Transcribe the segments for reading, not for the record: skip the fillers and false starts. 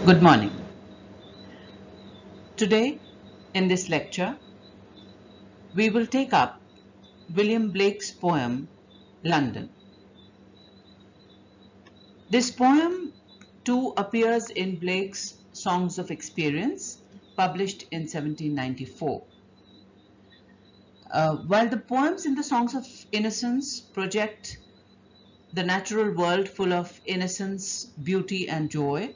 Good morning. Today, in this lecture, we will take up William Blake's poem, London. This poem too appears in Blake's Songs of Experience, published in 1794. While the poems in the Songs of Innocence project the natural world full of innocence, beauty, and joy,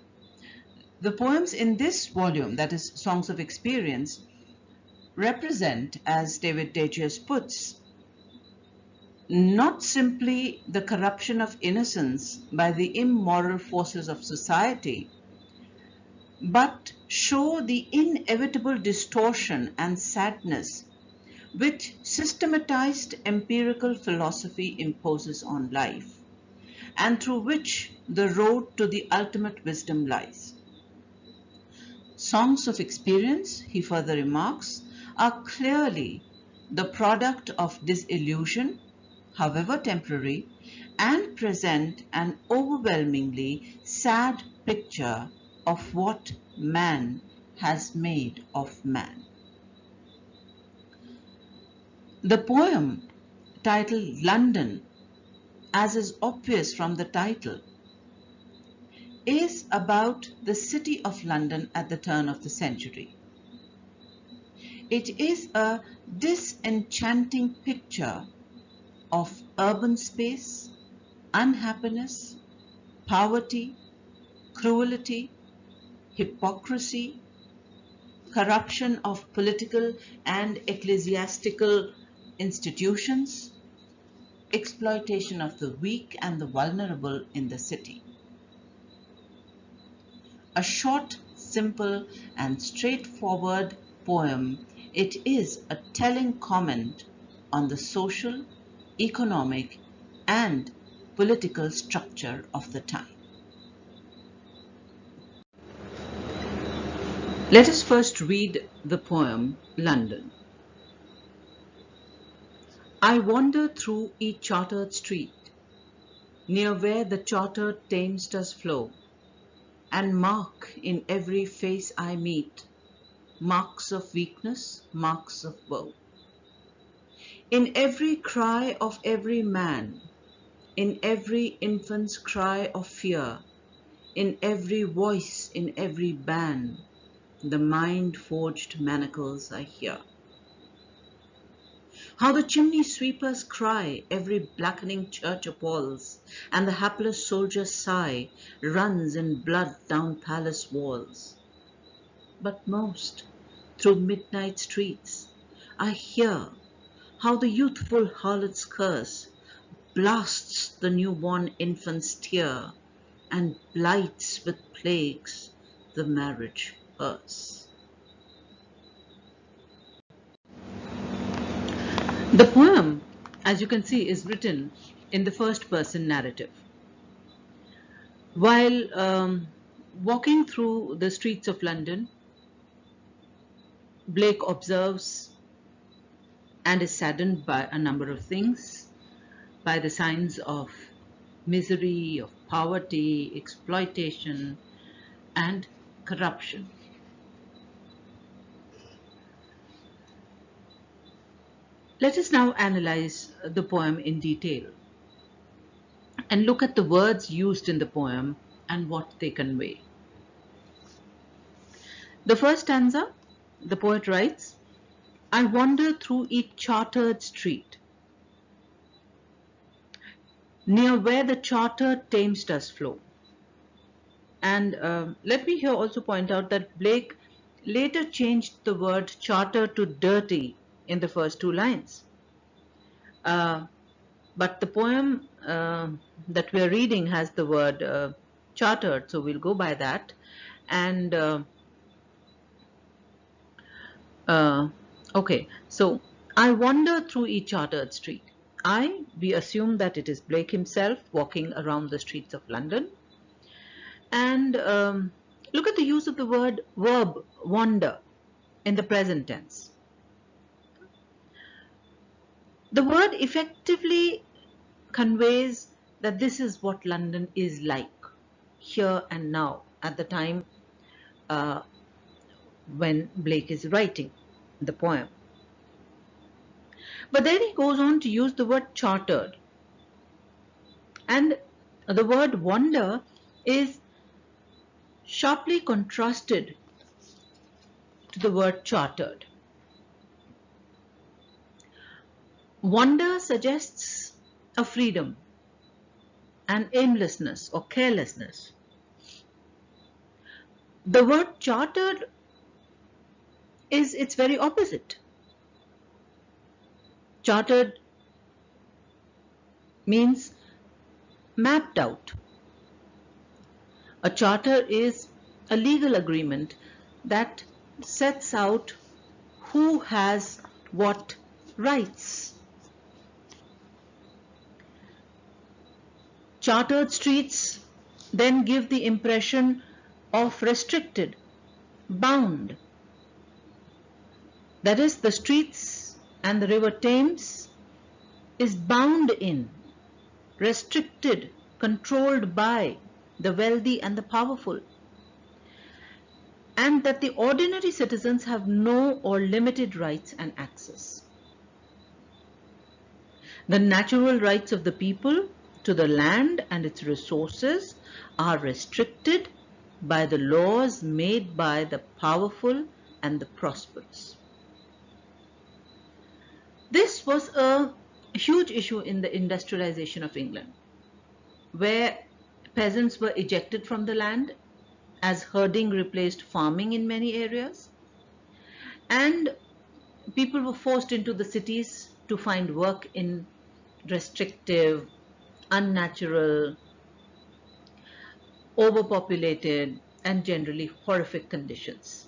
the poems in this volume, that is Songs of Experience, represent, as David Dacius puts, not simply the corruption of innocence by the immoral forces of society, but show the inevitable distortion and sadness which systematized empirical philosophy imposes on life, and through which the road to the ultimate wisdom lies. Songs of Experience, he further remarks, are clearly the product of disillusion, however temporary, and present an overwhelmingly sad picture of what man has made of man. The poem, titled London, as is obvious from the title, is about the city of London at the turn of the century. It is a disenchanting picture of urban space, unhappiness, poverty, cruelty, hypocrisy, corruption of political and ecclesiastical institutions, exploitation of the weak and the vulnerable in the city. A short, simple, and straightforward poem, it is a telling comment on the social, economic, and political structure of the time. Let us first read the poem London. I wander through each chartered street, near where the chartered Thames does flow, and mark in every face I meet marks of weakness, marks of woe. In every cry of every man, in every infant's cry of fear, in every voice, in every ban, the mind-forged manacles I hear. How the chimney sweepers cry, every blackening church appalls, and the hapless soldier's sigh runs in blood down palace walls. But most, through midnight streets, I hear how the youthful harlot's curse blasts the newborn infant's tear and blights with plagues the marriage hearse. The poem, as you can see, is written in the first person narrative. While walking through the streets of London, Blake observes and is saddened by a number of things, by the signs of misery, of poverty, exploitation, and corruption. Let us now analyze the poem in detail and look at the words used in the poem and what they convey. The first stanza, the poet writes, I wander through each chartered street, near where the chartered Thames does flow. And let me here also point out that Blake later changed the word charter to dirty in the first two lines. But the poem that we are reading has the word chartered, so we'll go by that. And okay, so I wander through each chartered street. We assume that it is Blake himself walking around the streets of London. And look at the use of the word verb, wander, in the present tense. The word effectively conveys that this is what London is like, here and now, at the time uh, when Blake is writing the poem. But then he goes on to use the word chartered. And the word wonder is sharply contrasted to the word chartered. Wonder suggests a freedom, an aimlessness or carelessness. The word chartered is its very opposite. Chartered means mapped out. A charter is a legal agreement that sets out who has what rights. Chartered streets then give the impression of restricted, bound. That is, the streets and the river Thames is bound in, restricted, controlled by the wealthy and the powerful, and that the ordinary citizens have no or limited rights and access. The natural rights of the people to the land and its resources are restricted by the laws made by the powerful and the prosperous. This was a huge issue in the industrialization of England, where peasants were ejected from the land as herding replaced farming in many areas, and people were forced into the cities to find work in restrictive, unnatural, overpopulated, and generally horrific conditions.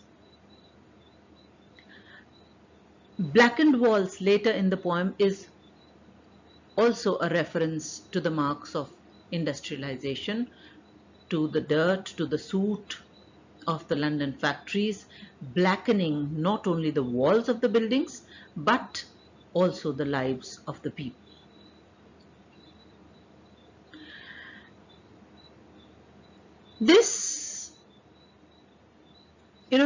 Blackened Walls later in the poem is also a reference to the marks of industrialization, to the dirt, to the soot of the London factories, blackening not only the walls of the buildings but also the lives of the people. This,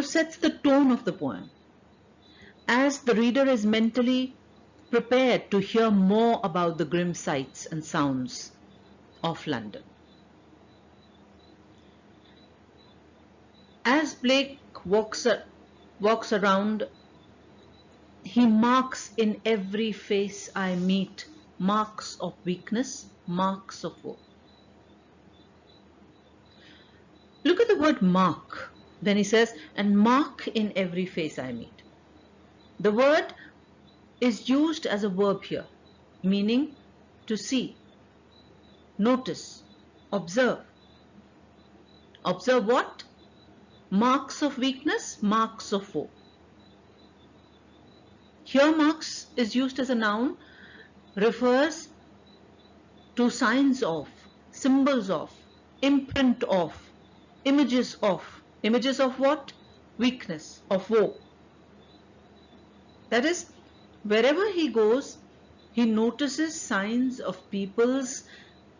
sets the tone of the poem, as the reader is mentally prepared to hear more about the grim sights and sounds of London. As Blake walks around, he marks in every face I meet marks of weakness, marks of woe. Look at the word mark. Then he says, and mark in every face I meet. The word is used as a verb here, meaning to see, notice, observe. Observe what? Marks of weakness, marks of woe. Here marks is used as a noun, refers to signs of, symbols of, imprint of, images of. Images of what? Weakness, of woe. That is, wherever he goes, he notices signs of people's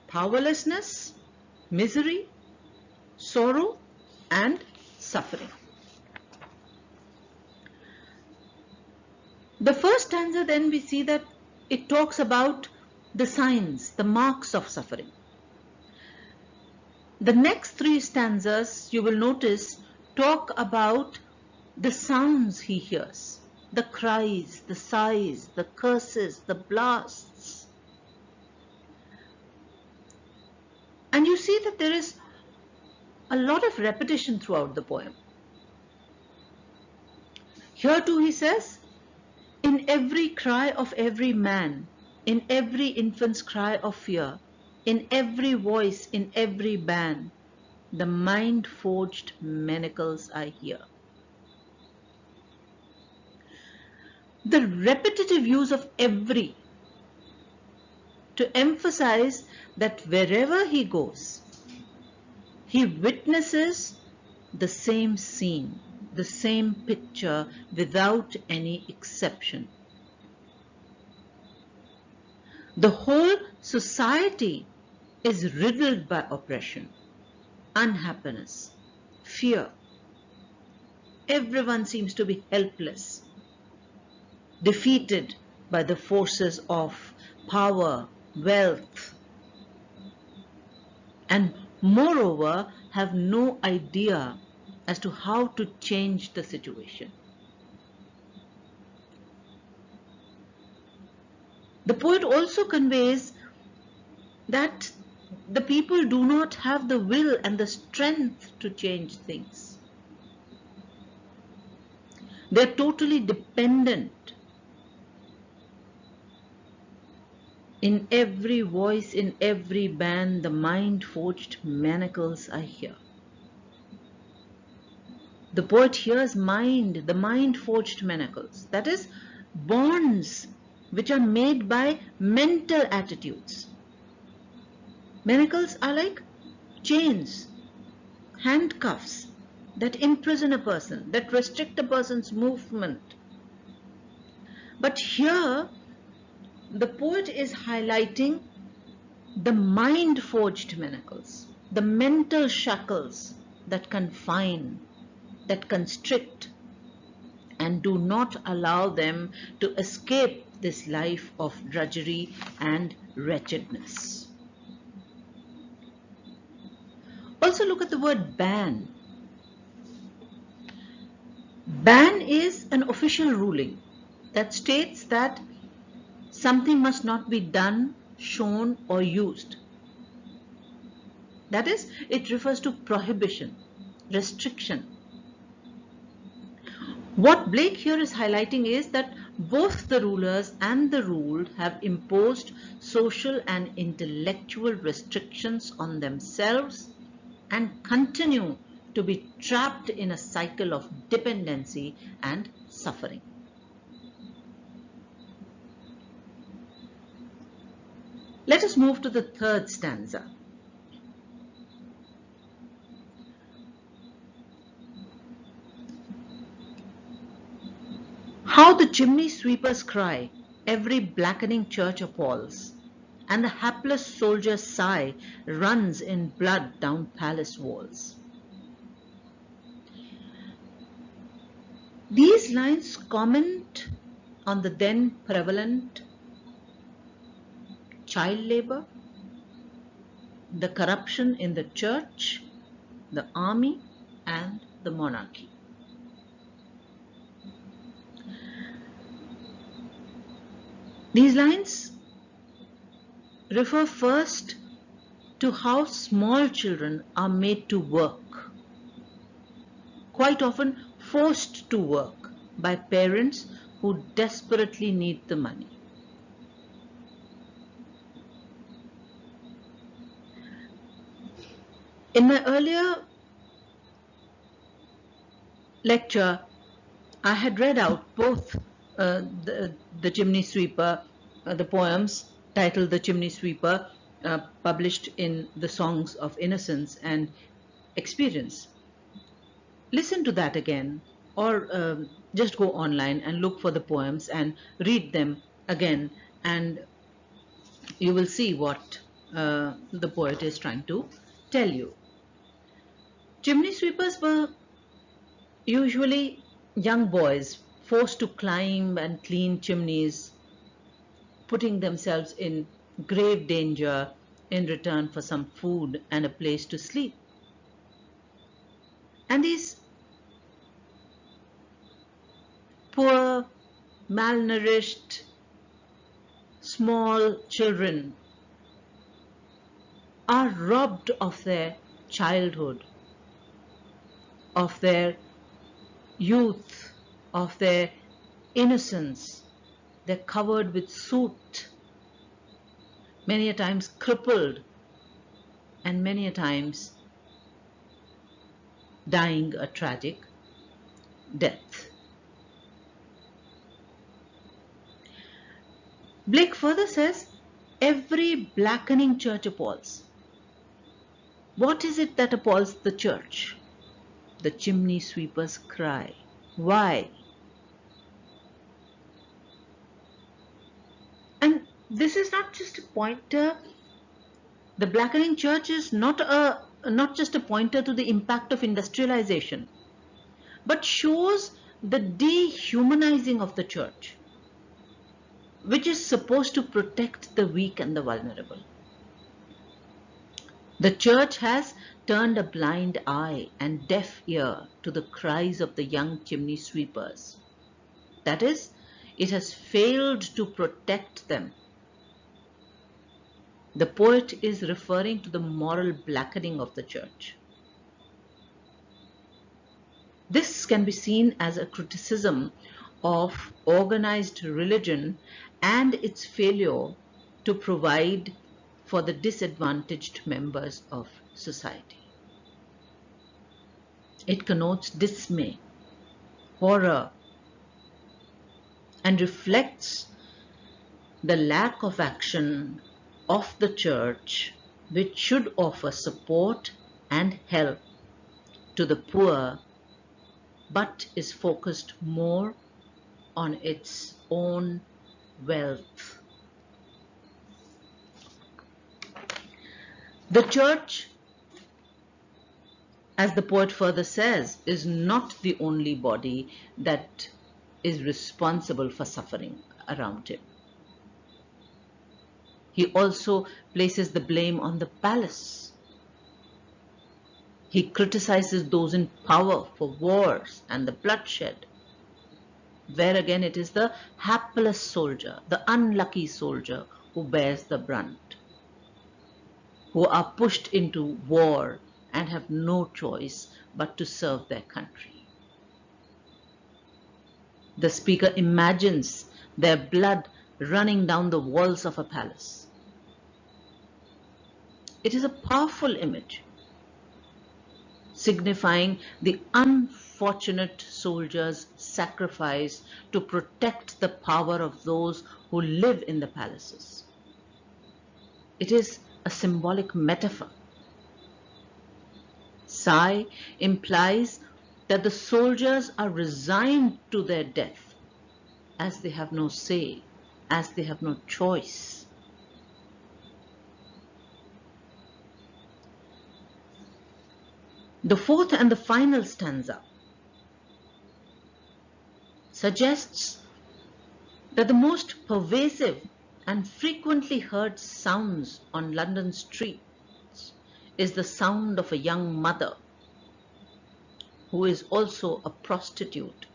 powerlessness, misery, sorrow, and suffering. The first stanza, then we see that it talks about the signs, the marks of suffering. The next three stanzas, you will notice, talk about the sounds he hears. The cries, the sighs, the curses, the blasts. And you see that there is a lot of repetition throughout the poem. Here too he says, in every cry of every man, in every infant's cry of fear, in every voice, in every ban, the mind-forged manacles I hear. The repetitive use of every to emphasize that wherever he goes, he witnesses the same scene, the same picture without any exception. The whole society is riddled by oppression, unhappiness, fear, Everyone seems to be helpless, defeated by the forces of power, wealth, and moreover have no idea as to how to change the situation. The poet also conveys that the people do not have the will and the strength to change things. They are totally dependent. In every voice, in every band, the mind-forged manacles I hear. The poet hears mind, the mind-forged manacles. That is, bonds which are made by mental attitudes. Manacles are like chains, handcuffs that imprison a person, that restrict a person's movement. But here, the poet is highlighting the mind-forged manacles, the mental shackles that confine, that constrict, and do not allow them to escape this life of drudgery and wretchedness. Also look at the word ban. Ban is an official ruling that states that something must not be done, shown, or used. That is, it refers to prohibition, restriction. What Blake here is highlighting is that both the rulers and the ruled have imposed social and intellectual restrictions on themselves and continue to be trapped in a cycle of dependency and suffering. Let us move to the third stanza. How the chimney sweepers cry, every blackening church appalls, and the hapless soldier's sigh runs in blood down palace walls. These lines comment on the then prevalent child labor, the corruption in the church, the army, and the monarchy. These lines refer first to how small children are made to work, quite often forced to work by parents who desperately need the money. In my earlier lecture, I had read out both the Chimney Sweeper, the poems titled The Chimney Sweeper, published in the Songs of Innocence and Experience. Listen to that again, or just go online and look for the poems and read them again, and you will see what the poet is trying to tell you. Chimney sweepers were usually young boys forced to climb and clean chimneys, putting themselves in grave danger in return for some food and a place to sleep. And these poor, malnourished, small children are robbed of their childhood, of their youth, of their innocence. They're covered with soot, many a times crippled, and many a times dying a tragic death. Blake further says, every blackening church appalls. What is it that appalls the church? The chimney sweepers cry. Why? And this is not just a pointer. The blackening church is not just a pointer to the impact of industrialization, but shows the dehumanizing of the church, which is supposed to protect the weak and the vulnerable. The church has turned a blind eye and deaf ear to the cries of the young chimney sweepers. That is, it has failed to protect them. The poet is referring to the moral blackening of the church. This can be seen as a criticism of organized religion and its failure to provide for the disadvantaged members of society. It connotes dismay, horror, and reflects the lack of action of the church, which should offer support and help to the poor, but is focused more on its own wealth. The church, as the poet further says, is not the only body that is responsible for suffering around him. He also places the blame on the palace. He criticizes those in power for wars and the bloodshed, where again it is the hapless soldier, the unlucky soldier who bears the brunt, who are pushed into war and have no choice but to serve their country. The speaker imagines their blood running down the walls of a palace. It is a powerful image, signifying the unfortunate soldier's sacrifice to protect the power of those who live in the palaces. It is a symbolic metaphor. Sigh implies that the soldiers are resigned to their death, as they have no say, as they have no choice. The fourth and the final stanza suggests that the most pervasive and frequently heard sounds on London streets is the sound of a young mother who is also a prostitute,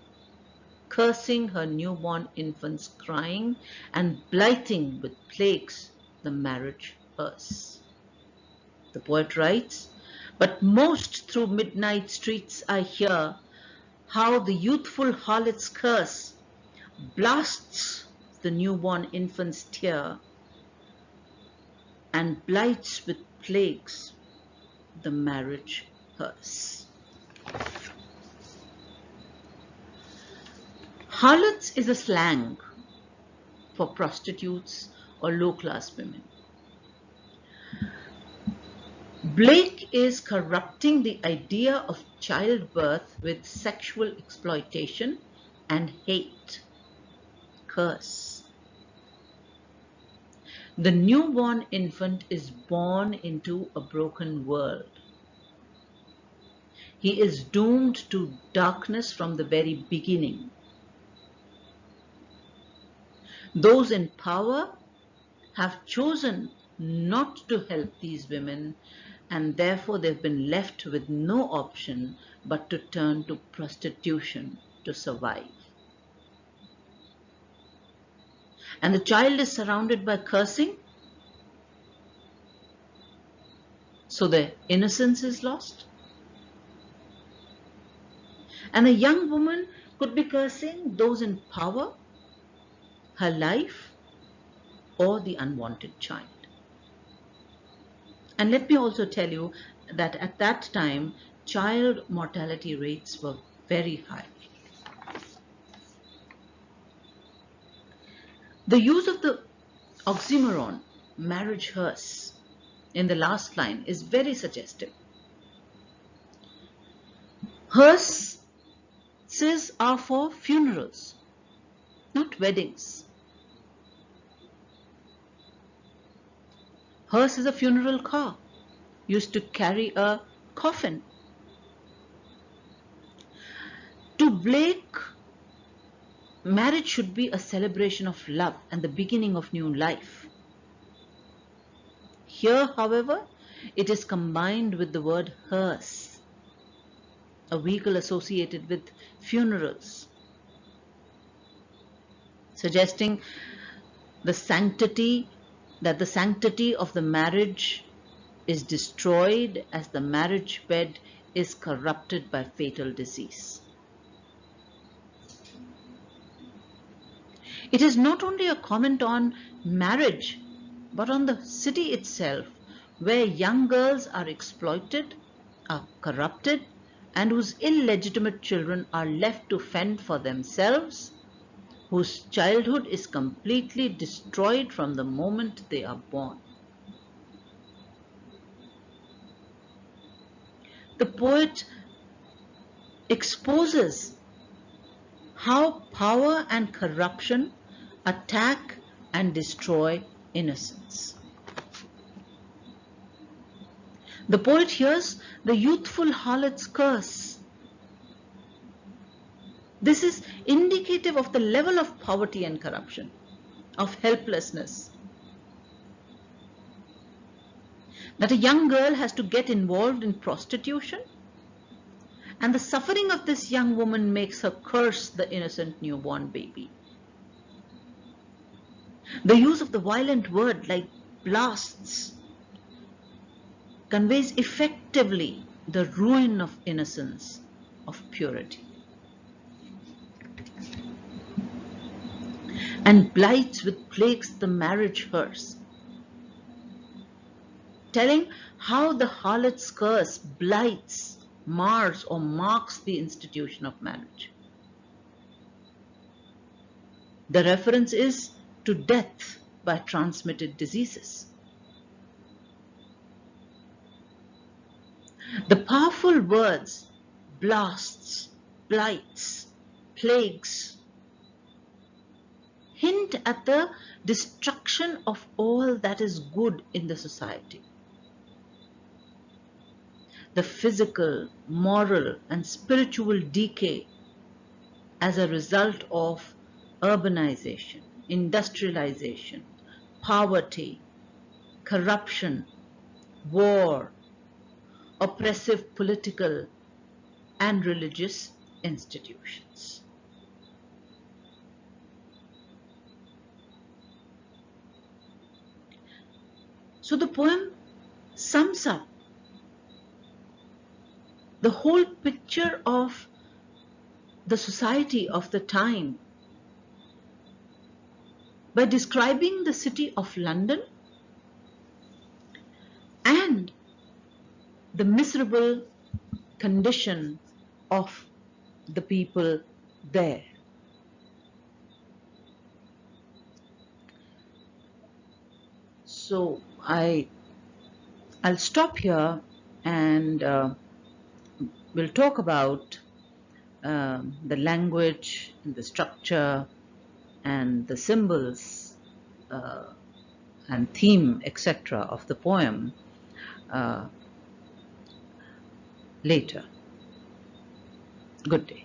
cursing her newborn infants, crying and blighting with plagues the marriage hearse. The poet writes, "But most through midnight streets I hear how the youthful harlot's curse blasts the newborn infant's tear and blights with plagues the marriage hearse." Harlots is a slang for prostitutes or low-class women. Blake is corrupting the idea of childbirth with sexual exploitation and hate, curse. The newborn infant is born into a broken world. He is doomed to darkness from the very beginning. Those in power have chosen not to help these women, and therefore they've been left with no option but to turn to prostitution to survive. And the child is surrounded by cursing, so their innocence is lost. And a young woman could be cursing those in power, her life, or the unwanted child. And let me also tell you that at that time, child mortality rates were very high. The use of the oxymoron, marriage hearse, in the last line is very suggestive. Hearses are for funerals, not weddings. Hearse is a funeral car used to carry a coffin. To Blake, marriage should be a celebration of love and the beginning of new life. Here, however, it is combined with the word hearse, a vehicle associated with funerals, suggesting the sanctity of the marriage is destroyed as the marriage bed is corrupted by fatal disease. It is not only a comment on marriage, but on the city itself, where young girls are exploited, are corrupted, and whose illegitimate children are left to fend for themselves, whose childhood is completely destroyed from the moment they are born. The poet exposes how power and corruption attack and destroy innocence. The poet hears the youthful harlot's curse. This is indicative of the level of poverty and corruption, of helplessness. That a young girl has to get involved in prostitution, and the suffering of this young woman makes her curse the innocent newborn baby. The use of the violent word like blasts conveys effectively the ruin of innocence, of purity. And blights with plagues the marriage hearse, telling how the harlot's curse blights, mars, or marks the institution of marriage. The reference is to death by transmitted diseases. The powerful words blasts, blights, plagues hint at the destruction of all that is good in the society. The physical, moral, and spiritual decay as a result of urbanization, industrialization, poverty, corruption, war, oppressive political and religious institutions. So the poem sums up the whole picture of the society of the time by describing the city of London and the miserable condition of the people there. So I'll stop here and we'll talk about the language and the structure and the symbols and theme, etc. of the poem later. Good day.